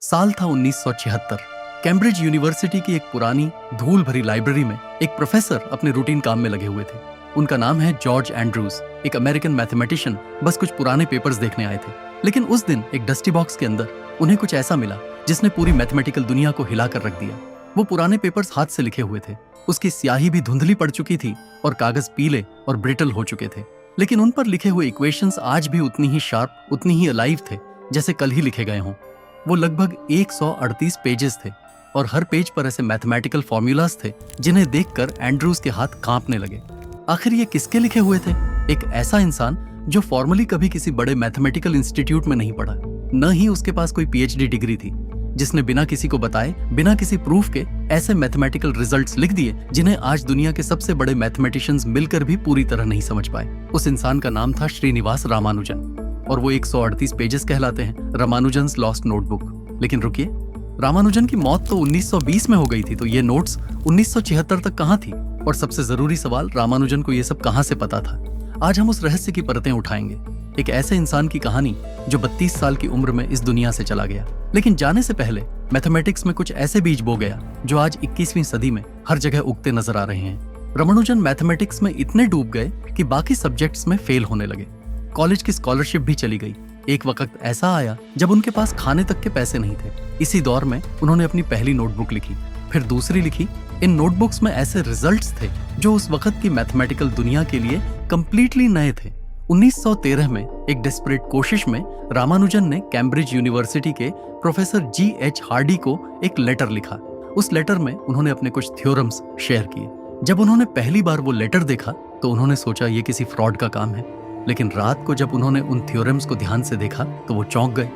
साल था 1976। Cambridge university की एक पुरानी धूल भरी लाइब्रेरी में एक प्रोफेसर अपने रूटीन काम में लगे हुए थे। उनका नाम है जॉर्ज एंड्रूज, एक अमेरिकन मैथमेटिशियन। बस कुछ पुराने पेपर्स देखने आए थे, लेकिन उस दिन एक डस्टी बॉक्स के अंदर उन्हें कुछ ऐसा मिला जिसने पूरी मैथमेटिकल दुनिया को हिला कर रख दिया। वो पुराने पेपर्स हाथ से लिखे हुए थे, उसकी स्याही भी धुंधली पड़ चुकी थी और कागज पीले और ब्रिटल हो चुके थे, लेकिन उन पर लिखे हुए इक्वेशंस आज भी उतनी ही शार्प, उतनी ही अलाइव थे जैसे कल ही लिखे गए हों। वो लगभग 138 पेजेस थे और हर पेज पर ऐसे मैथमेटिकल फॉर्मूलाज थे जिन्हें देखकर एंड्रूज के हाथ कांपने लगे। आखिर ये किसके लिखे हुए थे? एक ऐसा इंसान जो फॉर्मली कभी किसी बड़े मैथमेटिकल इंस्टीट्यूट में नहीं पढ़ा, न ही उसके पास कोई पीएचडी डिग्री थी, जिसने बिना किसी को बताए, बिना किसी प्रूफ के ऐसे मैथमेटिकल रिजल्ट्स लिख दिए जिन्हें आज दुनिया के सबसे बड़े मैथमेटिशियंस मिलकर भी पूरी तरह नहीं समझ पाए। उस इंसान का नाम था श्रीनिवास रामानुजन और वो 138 पेजेस कहलाते हैं, रामानुजन्स लॉस्ट नोटबुक। लेकिन रुकिए, रामानुजन की मौत तो 1920 में हो गई थी, तो ये नोट्स 1976 तक कहाँ थी? और सबसे जरूरी सवाल, रामानुजन को ये सब कहाँ से पता था? आज हम उस रहस्य की परतें उठाएंगे। एक ऐसे इंसान की कहानी जो 32 साल की उम्र में इस दुनिया से चला गया, लेकिन जाने से पहले मैथमेटिक्स में कुछ ऐसे बीज बो गया जो आज 21वीं सदी में हर जगह उगते नजर आ रहे हैं। रामानुजन मैथमेटिक्स में इतने डूब गए कि बाकी सब्जेक्ट्स में फेल होने लगे। कॉलेज की स्कॉलरशिप भी चली गई। एक वक्त ऐसा आया जब उनके पास खाने तक के पैसे नहीं थे। इसी दौर में उन्होंने अपनी पहली नोटबुक लिखी, फिर दूसरी लिखी। इन नोटबुक्स में ऐसे रिजल्ट्स थे जो उस वक्त की मैथमेटिकल दुनिया के लिए कंप्लीटली नए थे। 1913 में एक डेस्परेट कोशिश में रामानुजन ने कैम्ब्रिज यूनिवर्सिटी के प्रोफेसर G.H. हार्डी को एक लेटर लिखा। उस लेटर में उन्होंने अपने कुछ थ्योरम्स शेयर किए। जब उन्होंने पहली बार वो लेटर देखा तो उन्होंने सोचा ये किसी फ्रॉड का काम है, लेकिन रात को जब उन्होंने उन थ्योरम्स को ध्यान से देखा तो वो चौंक गए।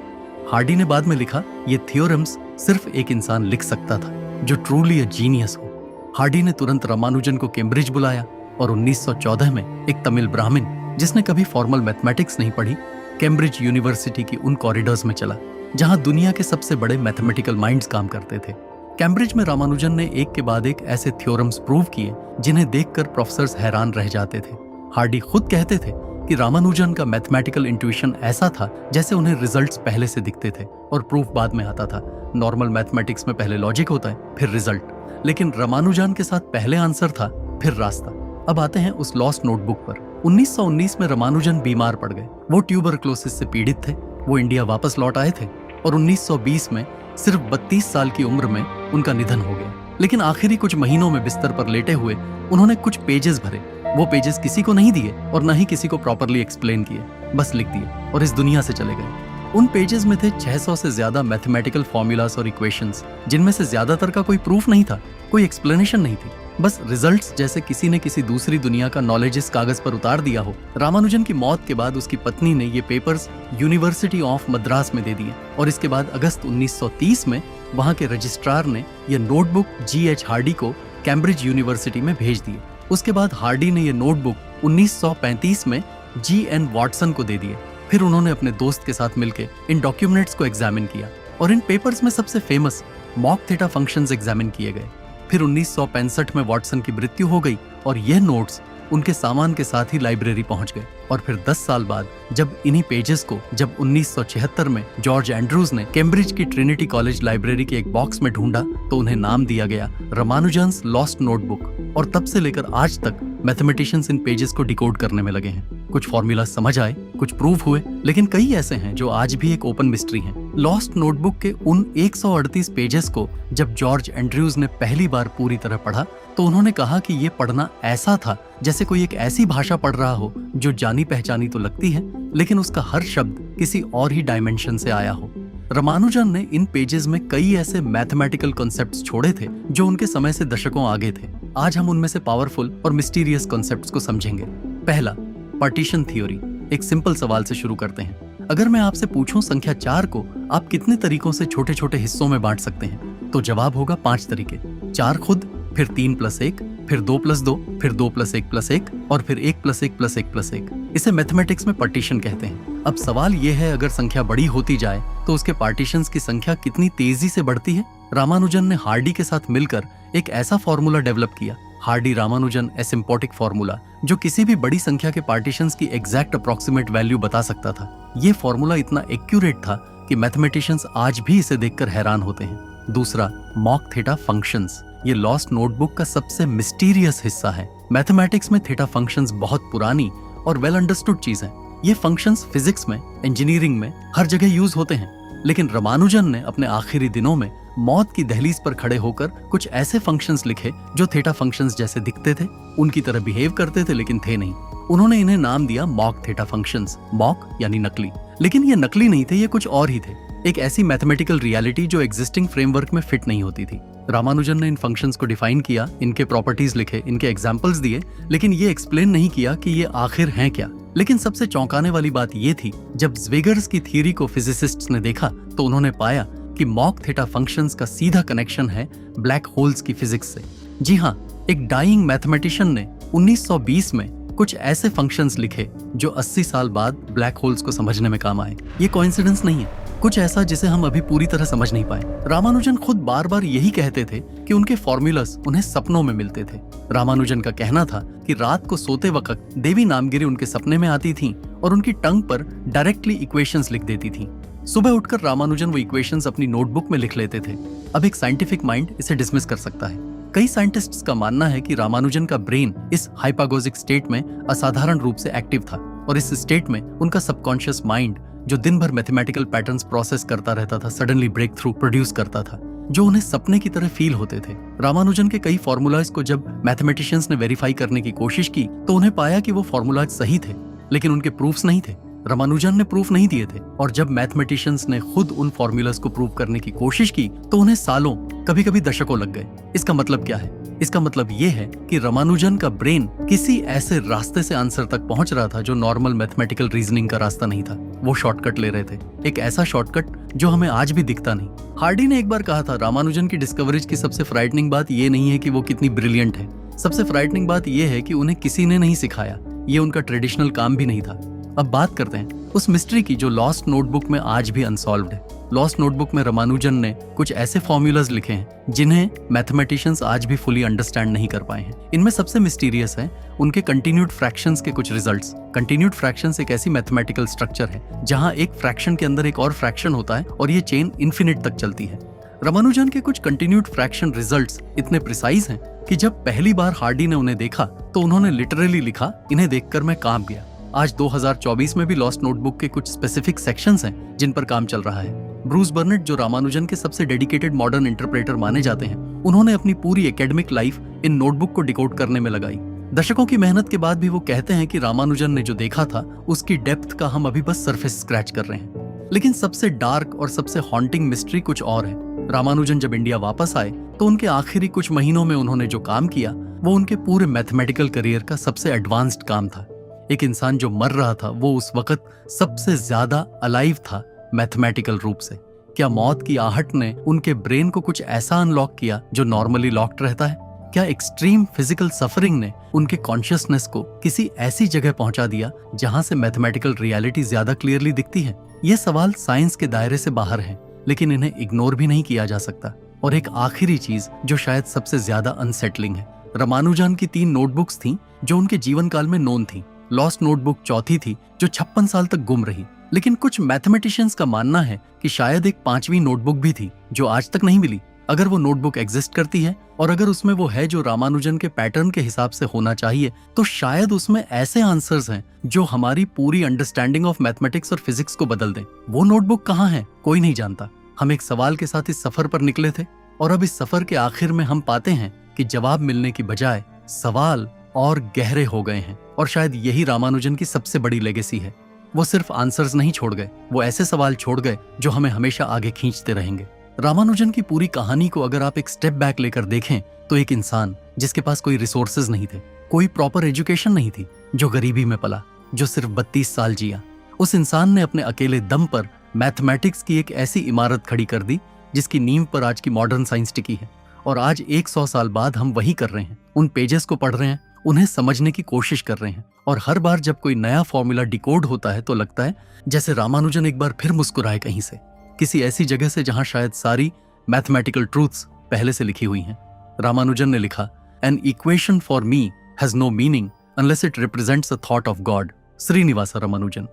हार्डी ने बाद में लिखा, ये थ्योरम्स सिर्फ एक इंसान लिख सकता था जो ट्रूली अ जीनियस हो। हार्डी ने तुरंत रामानुजन को कैम्ब्रिज बुलाया और 1914 में एक तमिल ब्राह्मण जिसने कभी फॉर्मल मैथमेटिक्स नहीं पढ़ी, कैम्ब्रिज यूनिवर्सिटी की उन कॉरिडोर्स में चला जहां दुनिया के सबसे बड़े मैथमेटिकल माइंड्स काम करते थे। कैम्ब्रिज में रामानुजन ने एक के बाद एक ऐसे थ्योरम्स प्रूव किए जिन्हें देखकर प्रोफेसर्स हैरान रह जाते थे। हार्डी खुद कहते थे कि रामानुजन का मैथमेटिकल इंट्यूशन ऐसा था जैसे उन्हें रिजल्ट्स पहले से दिखते थे और प्रूफ बाद में आता था। नॉर्मल मैथमेटिक्स में पहले लॉजिक होता है, फिर रिजल्ट, लेकिन रामानुजन के साथ पहले आंसर था, फिर रास्ता। अब आते हैं उस लॉस्ट नोटबुक पर। 1919 में रामानुजन बीमार पड़ गए। वो ट्यूबरक्लोसिस से पीड़ित थे। वो इंडिया वापस लौट आए थे और 1920 में सिर्फ 32 साल की उम्र में उनका निधन हो गया। लेकिन आखिरी कुछ महीनों में बिस्तर पर लेटे हुए उन्होंने कुछ पेजेस भरे। वो पेजेस किसी को नहीं दिए और न ही किसी को प्रॉपरली एक्सप्लेन किए, बस लिख दिए और इस दुनिया से चले गए। उन पेजेस में थे 600 से ज्यादा मैथमेटिकल फॉर्मूलाज और इक्वेशंस, जिनमें से ज्यादातर का कोई प्रूफ नहीं था, कोई एक्सप्लेनेशन नहीं थी, बस रिजल्ट्स जैसे किसी ने किसी दूसरी दुनिया का नॉलेज इस कागज पर उतार दिया हो। रामानुजन की मौत के बाद उसकी पत्नी ने ये पेपर्स यूनिवर्सिटी ऑफ मद्रास में दे दिए और इसके बाद अगस्त 1930 में वहां के रजिस्ट्रार ने यह नोटबुक G.H. हार्डी को कैम्ब्रिज यूनिवर्सिटी में भेज दिए। उसके बाद हार्डी ने यह नोटबुक 1935 में G.N. वॉटसन को दे दिए। फिर उन्होंने अपने दोस्त के साथ मिलकर इन डॉक्यूमेंट्स को एग्जामिन किया और इन पेपर्स में सबसे famous mock theta functions examine किए गए। फिर 1965 में वॉटसन की मृत्यु हो गई और यह नोट्स उनके सामान के साथ ही लाइब्रेरी पहुंच गए। और फिर 10 साल बाद जब इन्हीं पेजेस को 1976 में जॉर्ज एंड्रूज ने कैम्ब्रिज की ट्रिनिटी कॉलेज लाइब्रेरी के एक बॉक्स में ढूंढा तो उन्हें नाम दिया गया रामानुजन्स लॉस्ट नोटबुक। और तब से लेकर आज तक मैथमेटिशियंस इन पेजेस को डिकोड करने में लगे हैं। कुछ फॉर्मूला समझ आए, कुछ प्रूफ हुए, लेकिन कई ऐसे हैं जो आज भी एक ओपन मिस्ट्री हैं। लॉस्ट नोटबुक के उन 138 पेजेस को जब जॉर्ज एंड्रूज ने पहली बार पूरी तरह पढ़ा तो उन्होंने कहा कि ये पढ़ना ऐसा था जैसे कोई एक ऐसी भाषा पढ़ रहा हो जो जानी पहचानी तो लगती है, लेकिन उसका हर शब्द किसी और ही डायमेंशन से आया हो। रामानुजन ने इन पेजेस में कई ऐसे मैथमेटिकल कॉन्सेप्ट्स छोड़े थे जो उनके समय से दशकों आगे थे। आज हम उनमें से पावरफुल और मिस्टीरियस कॉन्सेप्ट्स को समझेंगे। पहला, पार्टीशन थ्योरी। एक सिंपल सवाल से शुरू करते हैं। अगर मैं आपसे पूछूं संख्या 4 को आप कितने तरीकों से छोटे छोटे हिस्सों में बांट सकते हैं, तो जवाब होगा 5 तरीके। 4 खुद, फिर 3 + 1, फिर 2 + 2, फिर 2 + 1 + 1 और फिर 1 + 1 + 1 + 1। इसे मैथमेटिक्स में पार्टीशन कहते हैं। अब सवाल यह है, अगर संख्या बड़ी होती जाए तो उसके पार्टीशंस की संख्या कितनी तेजी से बढ़ती है? रामानुजन ने हार्डी के साथ मिलकर एक ऐसा फॉर्मूला डेवलप किया, हार्डी रामानुजन एसिम्प्टोटिक फॉर्मूला, जो किसी भी बड़ी संख्या के पार्टीशंस की एग्जैक्ट अप्रॉक्सीमेट वैल्यू बता सकता था। ये फॉर्मूला इतना एक्यूरेट था कि मैथमेटिशियंस आज भी इसे देखकर हैरान होते हैं। दूसरा, मॉक थीटा फंक्शंस। ये लॉस्ट नोटबुक का सबसे मिस्टीरियस हिस्सा है। मैथमेटिक्स में थीटा फंक्शंस बहुत पुरानी और वेल अंडरस्टूड चीज है। ये फंक्शंस फिजिक्स में, इंजीनियरिंग में हर जगह यूज होते हैं। लेकिन रामानुजन ने अपने आखिरी दिनों में मौत की दहलीज पर खड़े होकर कुछ ऐसे फंक्शंस लिखे जो थीटा फंक्शंस जैसे दिखते थे, उनकी तरह बिहेव करते थे, लेकिन थे नहीं। उन्होंने इन्हें नाम दिया मॉक थीटा फंक्शंस। मॉक यानी नकली, लेकिन ये नकली नहीं थे, ये कुछ और ही थे। एक ऐसी मैथमेटिकल रियलिटी जो एग्जिस्टिंग फ्रेमवर्क में फिट नहीं होती थी। रामानुजन ने इन फंक्शंस को डिफाइन किया, इनके प्रॉपर्टीज लिखे, इनके एग्जांपल्स दिए, लेकिन ये एक्सप्लेन नहीं किया कि ये आखिर हैं क्या। लेकिन सबसे चौंकाने वाली बात ये थी, जब ज़्विगर्स की थ्योरी को फिजिसिस्ट्स ने देखा तो उन्होंने पाया कि मॉक थीटा फंक्शंस का सीधा कनेक्शन है ब्लैक होल्स की फिजिक्स से। जी हाँ, एक डाइंग मैथमेटिशियन ने 1920 में कुछ ऐसे फंक्शंस लिखे जो 80 साल बाद ब्लैक होल्स को समझने में काम आए। ये कोइंसिडेंस नहीं है, कुछ ऐसा जिसे हम अभी पूरी तरह समझ नहीं पाए। रामानुजन खुद बार बार यही कहते थे कि उनके फॉर्मूलास उन्हें सपनों में मिलते थे। रामानुजन का कहना था कि रात को सोते वक्त देवी नामगिरी उनके सपने में आती थीं और उनकी टंग पर डायरेक्टली इक्वेशंस लिख देती थीं। सुबह उठकर रामानुजन वो इक्वेशंस अपनी नोटबुक में लिख लेते थे। अब एक साइंटिफिक माइंड इसे डिसमिस कर सकता है। कई साइंटिस्ट्स का मानना है कि रामानुजन का ब्रेन इस हाइपागोजिक स्टेट में असाधारण रूप से एक्टिव था और इस स्टेट में उनका सबकॉन्शियस माइंड, जो दिन भर मैथमेटिकल पैटर्न्स प्रोसेस करता रहता था, सडनली ब्रेक थ्रू प्रोड्यूस करता था जो उन्हें सपने की तरह फील होते थे। रामानुजन के कई फॉर्मूलाज को जब मैथमेटिशियंस ने वेरीफाई करने की कोशिश की तो उन्हें पाया कि वो फॉर्मूलाज सही थे, लेकिन उनके प्रूफ्स नहीं थे। रामानुजन ने प्रूफ नहीं दिए थे और जब मैथमेटिशियंस ने खुद उन फॉर्मूलाज को प्रूव करने की कोशिश की तो उन्हें सालों, कभी कभी दशकों लग गए। इसका मतलब क्या है? इसका मतलब ये है कि रामानुजन का ब्रेन किसी ऐसे रास्ते से आंसर तक पहुंच रहा था जो नॉर्मल मैथमेटिकल रीजनिंग का रास्ता नहीं था। वो शॉर्टकट ले रहे थे, एक ऐसा शॉर्टकट जो हमें आज भी दिखता नहीं। हार्डी ने एक बार कहा था, रामानुजन की डिस्कवरीज की सबसे फ्राइटनिंग बात ये नहीं है कि वो कितनी ब्रिलियंट है, सबसे फ्राइटनिंग बात ये है कि उन्हें किसी ने नहीं सिखाया, ये उनका ट्रेडिशनल काम भी नहीं था। अब बात करते हैं उस मिस्ट्री की जो लॉस्ट नोटबुक में आज भी अनसॉल्व्ड है। लॉस्ट नोटबुक में रामानुजन ने कुछ ऐसे फॉर्मूलाज लिखे हैं जिन्हें मैथमेटिशियंस आज भी फुली अंडरस्टैंड नहीं कर पाए हैं। इनमें सबसे मिस्टीरियस है उनके कंटिन्यूड फ्रैक्शंस के कुछ रिजल्ट्स। कंटिन्यूड फ्रैक्शंस एक ऐसी मैथमेटिकल स्ट्रक्चर है जहां एक फ्रैक्शन के अंदर एक और फ्रैक्शन होता है और ये चेन इन्फिनिट तक चलती है। रामानुजन के कुछ कंटिन्यूड फ्रैक्शन रिजल्ट्स इतने प्रिसाइज हैं कि जब पहली बार हार्डी ने उन्हें देखा तो उन्होंने लिटरली लिखा, इन्हें देखकर मैं कांप गया। आज 2024 में भी लॉस्ट नोटबुक के कुछ स्पेसिफिक सेक्शंस हैं जिन पर काम चल रहा है। ब्रूस बर्नेट, जो रामानुजन के सबसे डेडिकेटेड मॉडर्न इंटरप्रेटर माने जाते हैं, उन्होंने अपनी पूरी एकेडमिक लाइफ इन नोटबुक को डिकोड करने में लगाई। दशकों की मेहनत के बाद भी वो कहते हैं कि रामानुजन ने जो देखा था उसकी डेप्थ का हम अभी बस सरफेस स्क्रैच कर रहे हैं। लेकिन सबसे डार्क और सबसे हॉन्टिंग मिस्ट्री कुछ और है। रामानुजन जब इंडिया वापस आए तो उनके आखिरी कुछ महीनों में उन्होंने जो काम किया वो उनके पूरे मैथमेटिकल करियर का सबसे एडवांस्ड काम था। एक इंसान जो मर रहा था वो उस वक्त सबसे ज्यादा अलाइव था मैथमेटिकल रूप से। क्या मौत की आहट ने उनके ब्रेन को कुछ ऐसा अनलॉक किया जो नॉर्मली लॉक्ड रहता है? क्या एक्सट्रीम फिजिकल सफरिंग ने उनके कॉन्शियसनेस को किसी ऐसी जगह पहुंचा दिया जहां से मैथमेटिकल रियलिटी ज्यादा क्लियरली दिखती है? ये सवाल साइंस के दायरे से बाहर हैं, लेकिन इन्हें इग्नोर भी नहीं किया जा सकता। और एक आखिरी चीज जो शायद सबसे ज्यादा अनसेटलिंग है, रामानुजन की 3 नोटबुक्स थीं जो उनके जीवन काल में नोन थीं। लॉस्ट नोटबुक चौथी थी जो 56 साल तक गुम रही। लेकिन कुछ मैथमेटिशियंस का मानना है कि शायद एक 5वीं नोटबुक भी थी जो आज तक नहीं मिली। अगर वो नोटबुक एग्जिस्ट करती है और अगर उसमें वो है जो रामानुजन के पैटर्न के हिसाब से होना चाहिए, तो शायद उसमें ऐसे आंसर्स हैं जो हमारी पूरी अंडरस्टैंडिंग ऑफ मैथमेटिक्स और फिजिक्स को बदल दें। वो नोटबुक कहाँ है कोई नहीं जानता। हम एक सवाल के साथ इस सफर पर निकले थे और अब इस सफर के आखिर में हम पाते हैं कि जवाब मिलने की बजाय सवाल और गहरे हो गए हैं। और शायद यही रामानुजन की सबसे बड़ी लेगेसी है। वो सिर्फ आंसर्स नहीं छोड़ गए, वो ऐसे सवाल छोड़ गए जो हमें हमेशा आगे खींचते रहेंगे। रामानुजन की पूरी कहानी को अगर आप एक स्टेप बैक लेकर देखें तो एक इंसान जिसके पास कोई रिसोर्सेज नहीं थे, कोई प्रॉपर एजुकेशन नहीं थी, जो गरीबी में पला, जो सिर्फ 32 साल जिया, उस इंसान ने अपने अकेले दम पर मैथमेटिक्स की एक ऐसी इमारत खड़ी कर दी जिसकी नींव पर आज की मॉडर्न साइंस टिकी है। और आज 100 साल बाद हम वही कर रहे हैं, उन पेजेस को पढ़ रहे हैं, उन्हें समझने की कोशिश कर रहे हैं। और हर बार जब कोई नया फॉर्मूला डिकोड होता है तो लगता है जैसे रामानुजन एक बार फिर मुस्कुराए, कहीं से, किसी ऐसी जगह से जहां शायद सारी मैथमेटिकल ट्रूथ्स पहले से लिखी हुई हैं। रामानुजन ने लिखा, an equation for me has no meaning unless it represents a thought of God. Srinivasa Ramanujan.